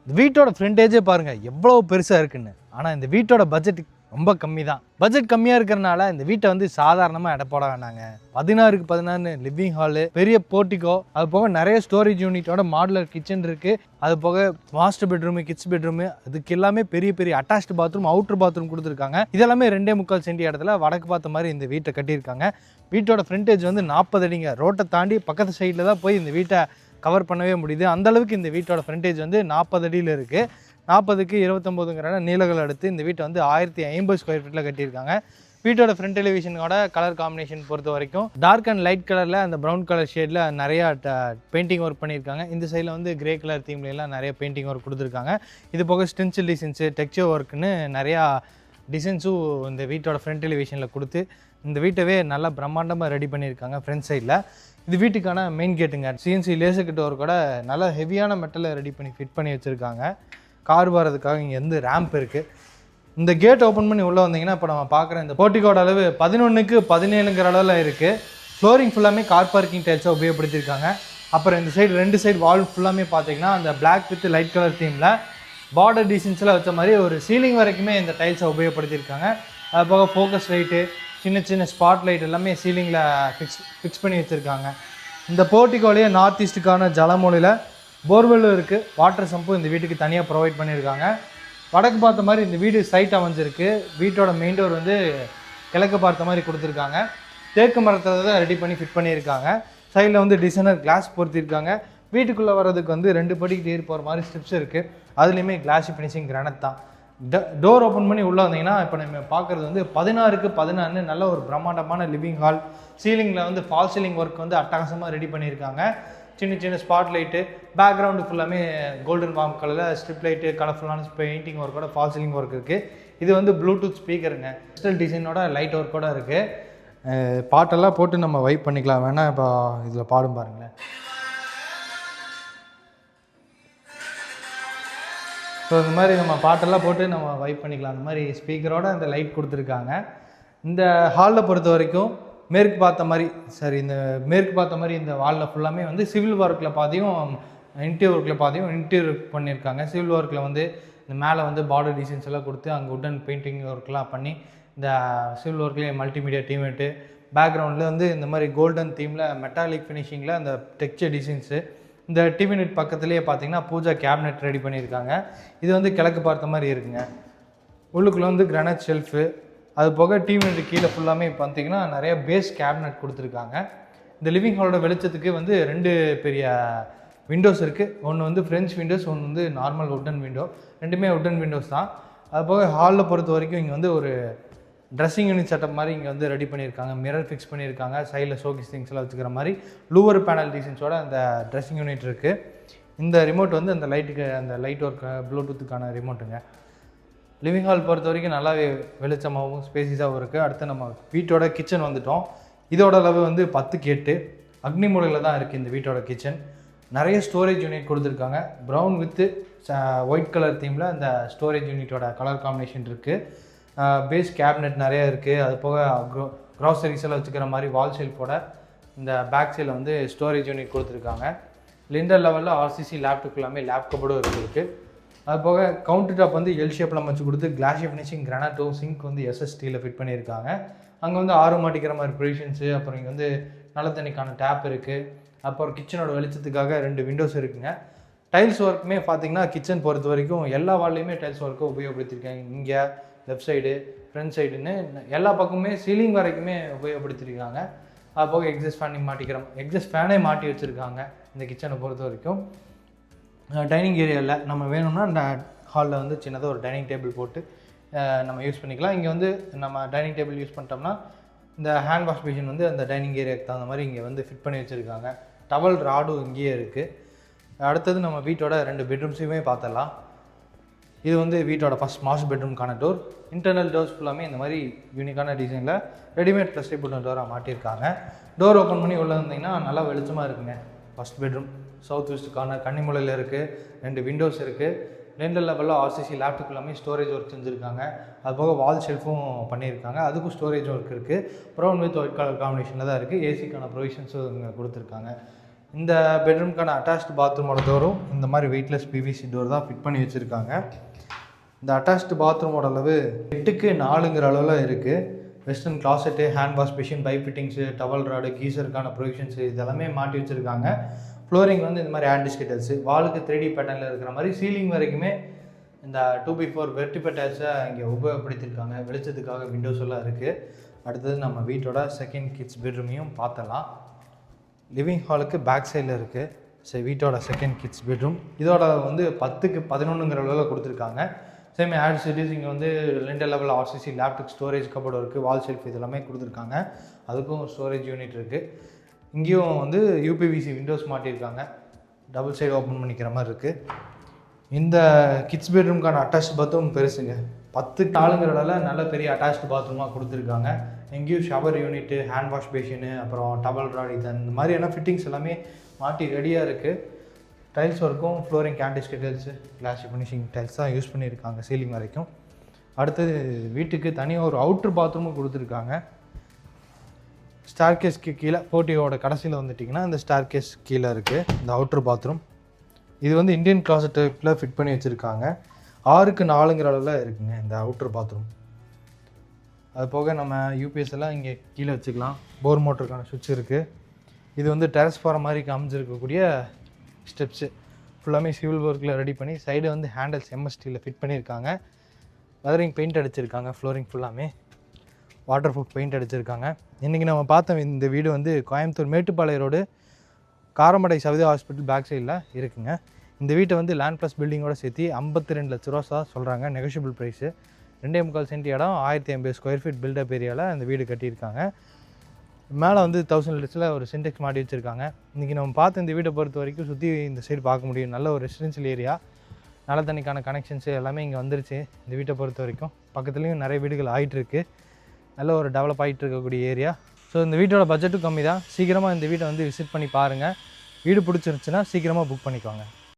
இந்த வீட்டோட ஃப்ரண்டேஜே பாருங்கள் எவ்வளோ பெருசாக இருக்குன்னு. ஆனால் இந்த வீட்டோட பட்ஜெட் ரொம்ப கம்மி தான். பட்ஜெட் கம்மியாக இருக்கிறனால இந்த வீட்டை வந்து சாதாரணமாக எடை போட வேணாங்க. 16க்கு 16 லிவிங் ஹாலு, பெரிய போர்ட்டிகோ, அது போக நிறைய ஸ்டோரேஜ் யூனிட்டோட மாடுலர் கிச்சன் இருக்குது. அது போக மாஸ்டர் பெட்ரூமு, கிட்ஸ் பெட்ரூமு, அதுக்கு எல்லாமே பெரிய பெரிய அட்டாச்டு பாத்ரூம், அவுட்டர் பாத்ரூம் கொடுத்துருக்காங்க. இதெல்லாமே 2.25 சென்டி இடத்துல வடக்கு பார்த்த மாதிரி இந்த வீட்டை கட்டியிருக்காங்க. வீட்டோட ஃப்ரண்டேஜ் வந்து 40 அடிங்க. ரோட்டை தாண்டி பக்கத்து சைடில் தான் போய் இந்த வீட்டை கவர் பண்ணவே முடியுது. அந்தளவுக்கு இந்த வீட்டோட ஃப்ரண்டேஜ் வந்து 40 அடியில் இருக்குது. 40க்கு 29ங்கிற நீளங்கள் எடுத்து இந்த வீட்டை வந்து 1050 ஸ்கொயர் ஃபீட்டில் கட்டியிருக்காங்க. வீட்டோட ஃப்ரண்ட் டெலிவிஷனோட கலர் காம்பினேஷன் பொறுத்த வரைக்கும் டார்க் அண்ட் லைட் கலரில் அந்த ப்ரௌன் கலர் ஷேடில் நிறையா பெயிண்டிங் ஒர்க் பண்ணியிருக்காங்க. இந்த சைடில் வந்து கிரே கலர் தீம்லாம் நிறைய பெயிண்டிங் ஒர்க் கொடுத்துருக்காங்க. இது போக ஸ்டென்சில் டிசைன்ஸு, டெக்ஸ்சர் ஒர்க்குன்னு நிறையா டிசைன்ஸும் இந்த வீட்டோட ஃப்ரண்ட் டெலிவிஷனில் கொடுத்து இந்த வீட்டவே நல்லா பிரம்மாண்டமாக ரெடி பண்ணியிருக்காங்க. ஃப்ரண்ட் சைடில் இது வீட்டுக்கான மெயின் கேட்டுங்க. சிஎன்சி லேசர் கட் ஒர்க்கோட நல்லா ஹெவியான மெட்டலை ரெடி பண்ணி ஃபிட் பண்ணி வச்சுருக்காங்க. கார் வரதுக்காக இங்கே வந்து ரேம்ப் இருக்குது. இந்த கேட் ஓப்பன் பண்ணி உள்ளே வந்தீங்கன்னா இப்போ நம்ம பார்க்குற இந்த போர்ட்டிகோட அளவு 11க்கு 17ங்கிற அளவில் இருக்குது. ஃப்ளோரிங் ஃபுல்லாமே கார் பார்க்கிங் டைல்ஸாக உபயோகப்படுத்தியிருக்காங்க. அப்புறம் இந்த சைடு 2 சைடு வால் ஃபுல்லாமே பார்த்தீங்கன்னா அந்த பிளாக் வித் லைட் கலர் தீமில் பார்டர் டிசைன்ஸ்லாம் வச்ச மாதிரி ஒரு சீலிங் வரைக்குமே இந்த டைல்ஸை உபயோகப்படுத்தியிருக்காங்க. அது போக ஃபோக்கஸ் லைட்டு, சின்ன சின்ன ஸ்பாட் லைட் எல்லாமே சீலிங்கில் ஃபிக்ஸ் பண்ணி வச்சுருக்காங்க. இந்த போர்ட்டிகோலேயே நார்த் ஈஸ்ட்டுக்கான ஜலமூலையில் போர்வெல்லும் இருக்குது. வாட்டர் சம்பும் இந்த வீட்டுக்கு தனியாக ப்ரொவைட் பண்ணியிருக்காங்க. வடக்கு பார்த்த மாதிரி இந்த வீடு சைட் அமைஞ்சிருக்கு. வீட்டோட மெயின் டோர் வந்து கிழக்கு பார்த்த மாதிரி கொடுத்துருக்காங்க. தேக்கு மரத்தை தான் ரெடி பண்ணி ஃபிட் பண்ணியிருக்காங்க. சைடில் வந்து டிசைனர் கிளாஸ் பொருத்திருக்காங்க. வீட்டுக்குள்ளே வர்றதுக்கு வந்து 2 படிக்கிட்டு ஏறி போகிற மாதிரி ஸ்டெப்ஸ் இருக்குது. அதுலேயுமே கிளாஸ் ஃபினிஷிங் கிரானைட் தான். டோர் ஓப்பன் பண்ணி உள்ளே வந்தீங்கன்னா இப்போ நம்ம பார்க்குறது வந்து 16க்கு 16 நல்ல ஒரு பிரம்மாண்டமான லிவிங் ஹால். சீலிங்கில் வந்து ஃபால் சீலிங் ஒர்க் வந்து அட்டகாசமாக ரெடி பண்ணியிருக்காங்க. சின்ன சின்ன ஸ்பாட் லைட்டு, பேக்ரவுண்டு ஃபுல்லாமே கோல்டன் வார்ம் கலரில் ஸ்ட்ரிப் லைட்டு, கலர்ஃபுல்லான பெயிண்டிங் ஒர்க்கோட ஃபால் சீலிங் ஒர்க் இருக்குது. இது வந்து ப்ளூடூத் ஸ்பீக்கருங்க. டிஜிட்டல் டிசைனோட லைட் ஒர்க்கோட இருக்குது. பாட்டெல்லாம் போட்டு நம்ம வைப் பண்ணிக்கலாம். வேணால் இப்போ இதில் பாடும் பாருங்களேன். ஸோ இந்த மாதிரி நம்ம பாட்டெல்லாம் போட்டு நம்ம வைப் பண்ணிக்கலாம். அந்த மாதிரி ஸ்பீக்கரோட அந்த லைட் கொடுத்துருக்காங்க. இந்த ஹாலில் பொறுத்த வரைக்கும் மேற்கு பார்த்த மாதிரி இந்த மேற்கு பார்த்த மாதிரி இந்த வாலில் ஃபுல்லாமே வந்து சிவில் ஒர்க்கில் பாதியும் இன்டீரியர் ஒர்க்கில் பாதியும் இன்டீரியர் பண்ணியிருக்காங்க. சிவில் ஒர்க்கில் வந்து இந்த மேலே வந்து பார்டர் டிசைன்ஸ் எல்லாம் கொடுத்து அங்கே உட்டன் பெயிண்டிங் ஒர்க்லாம் பண்ணி இந்த சிவில் ஒர்க்லேயே மல்டிமீடியா டீமேட்டு பேக்ரவுண்டில் வந்து இந்த மாதிரி கோல்டன் தீமில் மெட்டாலிக் ஃபினிஷிங்கில் அந்த டெக்ஸ்சர் டிசைன்ஸு. இந்த டிவி யூனிட் பக்கத்துலேயே பார்த்தீங்கன்னா பூஜா கேபினெட் ரெடி பண்ணியிருக்காங்க. இது வந்து கிழக்கு பார்த்த மாதிரி இருக்குங்க. உள்ளுக்குள்ளே வந்து கிரானைட் ஷெல்ஃபு, அது போக டிவி யூனிட் கீழே ஃபுல்லாமே பார்த்தீங்கன்னா நிறைய பேஸ் கேபினெட் கொடுத்துருக்காங்க. இந்த லிவிங் ஹாலோட வெளிச்சத்துக்கு வந்து 2 பெரிய விண்டோஸ் இருக்குது. ஒன்று வந்து ஃப்ரெஞ்ச் விண்டோஸ், ஒன்று வந்து நார்மல் உட்டன் விண்டோ. ரெண்டுமே உட்டன் விண்டோஸ் தான். அது போக ஹாலில் பொறுத்த வரைக்கும் இங்கே வந்து ஒரு ட்ரெஸ்ஸிங் யூனிட் செட்டப் மாதிரி இங்கே வந்து ரெடி பண்ணியிருக்காங்க. மிரர் ஃபிக்ஸ் பண்ணியிருக்காங்க. சைடில் ஷோகேஸ் திங்ஸ்லாம் வச்சுக்கிற மாதிரி லூவர் பேனல் டிசைன்ஸோட அந்த ட்ரெஸ்ஸிங் யூனிட் இருக்குது. இந்த ரிமோட் வந்து அந்த லைட்டுக்கு அந்த லைட் ஒர்க் ப்ளூடூத்துக்கான ரிமோட்டுங்க. லிவிங் ஹால் பொறுத்த வரைக்கும் நல்லாவே வெளிச்சமாகவும் ஸ்பேசிஸாகவும் இருக்குது. அடுத்து நம்ம வீட்டோட கிச்சன் வந்துட்டோம். இதோட அளவு வந்து 10க்கு 8 அக்னி மூலையில் தான் இருக்குது இந்த வீட்டோட கிச்சன். நிறைய ஸ்டோரேஜ் யூனிட் கொடுத்துருக்காங்க. ப்ரௌன் வித்து ஒயிட் கலர் தீமில் அந்த ஸ்டோரேஜ் யூனிட்டோட கலர் காம்பினேஷன் இருக்குது. பேஸ் கேபினெட் நிறையா இருக்குது. அது போக க்ராசரிஸ் எல்லாம் வச்சுக்கிற மாதிரி வால் ஷெல்ஃபோட இந்த பேக் சைடில் வந்து ஸ்டோரேஜ் யூனிட் கொடுத்துருக்காங்க. லிண்டர் லெவலில் ஆர்சிசி லேப்டாப் எல்லாமே லேப்டாப்போடு இருக்குது. அது போக கவுண்டர் டாப் வந்து எல் ஷேப்பில் அமைச்சு கொடுத்து கிளாஷி ஃபினிஷிங் கிரானைட்டோ சிங்க் வந்து எஸ்எஸ்டியில் ஃபிட் பண்ணியிருக்காங்க. அங்கே வந்து ஆறு மாட்டிக்கிற மாதிரி ப்ரொவிஷன்ஸு, அப்புறம் இங்கே வந்து நல்ல தண்ணிக்கான டேப் இருக்குது. அப்புறம் கிச்சனோட வெளிச்சத்துக்காக 2 விண்டோஸ் இருக்குங்க. டைல்ஸ் ஒர்க்குமே பார்த்தீங்கன்னா கிச்சன் பொறுத்த வரைக்கும் எல்லா வால்லையுமே டைல்ஸ் ஒர்க்கை உபயோகப்படுத்தியிருக்காங்க. இங்கே லெஃப்ட் சைடு, ஃப்ரண்ட் சைடுன்னு எல்லா பக்கமுமே சீலிங் வரைக்குமே உபயோகப்படுத்தியிருக்காங்க. அது போக எக்ஸாஸ்ட் ஃபேனே மாட்டி வச்சுருக்காங்க இந்த கிச்சனை பொறுத்த வரைக்கும். டைனிங் ஏரியாவில் நம்ம வேணும்னா இந்த ஹாலில் வந்து சின்னதாக ஒரு டைனிங் டேபிள் போட்டு நம்ம யூஸ் பண்ணிக்கலாம். இங்கே வந்து நம்ம டைனிங் டேபிள் யூஸ் பண்ணிட்டோம்னா இந்த ஹேண்ட் வாஷ் மிஷின் வந்து அந்த டைனிங் ஏரியாவுக்கு தகுந்த மாதிரி இங்கே வந்து ஃபிட் பண்ணி வச்சுருக்காங்க. டவல் ராடும் இங்கேயே இருக்குது. அடுத்தது நம்ம வீட்டோட 2 பெட்ரூம்ஸையுமே பார்த்துடலாம். இது வந்து வீட்டோட ஃபஸ்ட் மாஸ்டர் பெட்ரூம்க்கான டோர். இன்டர்னல் டோர்ஸ் ஃபுல்லாமே இந்த மாதிரி யூனிக்கான டிசைனில் ரெடிமேட் ப்ளஸ்டேபிள் டோராக மாட்டியிருக்காங்க. டோர் ஓப்பன் பண்ணி உள்ளே வந்தீங்கன்னா நல்லா வெளிச்சமாக இருக்குங்க. First bedroom south west corner கன்னிமூலையில் இருக்குது. 2 விண்டோஸ் இருக்குது. 2 லெவலில் ஆர்சிசி லேப்டாப் எல்லாமே ஸ்டோரேஜ் ஒர்க் செஞ்சுருக்காங்க. அது போக வால் ஷெல்ஃபும் பண்ணியிருக்காங்க. அதுக்கும் ஸ்டோரேஜ் ஒர்க் இருக்குது. ப்ரௌன் வித் ஒயிட் கலர் காம்பினேஷனில் தான் இருக்குது. ஏசிக்கான ப்ரொவிஷன்ஸும் இங்கே கொடுத்துருக்காங்க. இந்த பெட்ரூம்க்கான அட்டாச்டு பாத்ரூமோட டோரும் இந்த மாதிரி வெயிட்லெஸ் பிவிசி டோர் தான் ஃபிட் பண்ணி வச்சுருக்காங்க. இந்த அட்டாச்டு பாத்ரூமோட அளவு 8க்கு 4ங்கிற அளவில் இருக்குது. Western closet, hand wash machine, pipe fittings, towel rod, கீசருக்கான ப்ரொவிஷன்ஸு இதெல்லாமே மாட்டி வச்சுருக்காங்க. ஃப்ளோரிங் வந்து இந்த மாதிரி ஆன்டிஸ்கேட்டர்ஸு, வாலுக்கு 3D பேட்டர்னில் இருக்கிற மாதிரி சீலிங் வரைக்குமே இந்த 2x4 வெர்டிபேட்டர்ஸை இங்கே உபயோகப்படுத்தியிருக்காங்க. வெளிச்சத்துக்காக விண்டோஸ் எல்லாம் இருக்குது. அடுத்தது நம்ம வீட்டோட செகண்ட் கிட்ஸ் பெட்ரூமையும் பார்த்தலாம். லிவிங் ஹாலுக்கு பேக் சைடில் இருக்குது. சரி, வீட்டோட செகண்ட் கிட்ஸ் பெட்ரூம் இதோட வந்து 10க்கு 11ங்கிற அளவில் கொடுத்துருக்காங்க. சேம் ஆட் சிட்டிஸ் இங்கே வந்து 2 level RCC laptop storage cupboard இருக்குது. வால் ஷெல்ஃப் இதெல்லாமே கொடுத்துருக்காங்க. அதுக்கும் ஸ்டோரேஜ் யூனிட் இருக்குது. இங்கேயும் வந்து யூபிவிசி விண்டோஸ் மாட்டியிருக்காங்க. டபுள் சைடு ஓப்பன் பண்ணிக்கிற மாதிரி இருக்குது. இந்த கிட்ஸ் பெட்ரூம்க்கான அட்டாச்டு பாத்ரூம் பெருசுங்க. 10க்கு 4ங்கிறதால நல்ல பெரிய அட்டாச்டு பாத்ரூமாக கொடுத்துருக்காங்க. எங்கேயும் shower unit, hand wash basin, அப்புறம் டவல் ராட் இது இந்த மாதிரியான ஃபிட்டிங்ஸ் எல்லாமே மாட்டி ரெடியாக இருக்குது. டைல்ஸ் ஒர்க்கும் ஃப்ளோரிங் ஆன்டிஸ்கேட்டர்ஸு, கிளாஸ் ஃபினிஷிங் டைல்ஸ் தான் யூஸ் பண்ணியிருக்காங்க சீலிங் வரைக்கும். அடுத்தது வீட்டுக்கு தனியாக ஒரு அவுட்ரு பாத்ரூமும் கொடுத்துருக்காங்க. ஸ்டார்கேஸ்க்கு கீழே போர்ட்டியோட கடைசியில் வந்துட்டிங்கன்னா இந்த ஸ்டார்கேஸ் கீழே இருக்குது இந்த அவுட்ரு பாத்ரூம். இது வந்து இந்தியன் கிளாசெட் டைப்பில் ஃபிட் பண்ணி வச்சுருக்காங்க. 6க்கு 4ங்கிற அளவில் இருக்குங்க இந்த அவுட்ரு பாத்ரூம். அது போக நம்ம யூபிஎஸ் எல்லாம் இங்கே கீழே வச்சுக்கலாம். போர் மோட்டருக்கான சுவிட்ச் இருக்குது. இது வந்து டெரஸ் போகிற மாதிரி அமைஞ்சிருக்கக்கூடிய ஸ்டெப்ஸு ஃபுல்லாமே சிவில் ஒர்க்கில் ரெடி பண்ணி சைடு வந்து ஹேண்டல்ஸ் எம்எஸ்டியில் ஃபிட் பண்ணியிருக்காங்க. வெதரிங் பெயிண்ட் அடிச்சிருக்காங்க. ஃப்ளோரிங் ஃபுல்லாமே வாட்டர் ப்ரூஃப் பெயிண்ட் அடிச்சிருக்காங்க. இன்றைக்கி நம்ம பார்த்த இந்த வீடு வந்து Coimbatore Mettupalayam road Karamadai Savitha hospital back சைடில் இருக்குங்க. இந்த வீட்டை வந்து லேண்ட் ப்ளஸ் பில்டிங்கோடு சேர்த்து 52 லட்ச ரூபா சொல்கிறாங்க. Negotiable price. 2.25 சென்ட் இடம், 1080 ஸ்கொயர் ஃபீட் பில்டப் ஏரியாவில் இந்த வீடு கட்டியிருக்காங்க. மேலே வந்து 1000 லிட்டர்ஸில் ஒரு சின்டெக்ஸ் மாட்டி வச்சுருக்காங்க. இன்றைக்கி நம்ம பார்த்து இந்த வீட்டை பொறுத்த வரைக்கும் சுற்றி இந்த சைடு பார்க்க முடியும். நல்ல ஒரு ரெசிடென்ஷியல் ஏரியா, நல்ல தண்ணிக்கான கனெக்ஷன்ஸு எல்லாமே இங்கே வந்துருச்சு. இந்த வீட்டை பொறுத்த வரைக்கும் பக்கத்துலேயும் நிறைய வீடுகள் ஆகிட்டுருக்கு. நல்ல ஒரு டெவலப் ஆகிட்டு இருக்கக்கூடிய ஏரியா. ஸோ இந்த வீட்டோட பட்ஜெட்டும் கம்மி தான். சீக்கிரமாக இந்த வீட்டை வந்து விசிட் பண்ணி பாருங்கள். வீடு பிடிச்சிருந்துச்சுன்னா சீக்கிரமாக புக் பண்ணிக்கோங்க.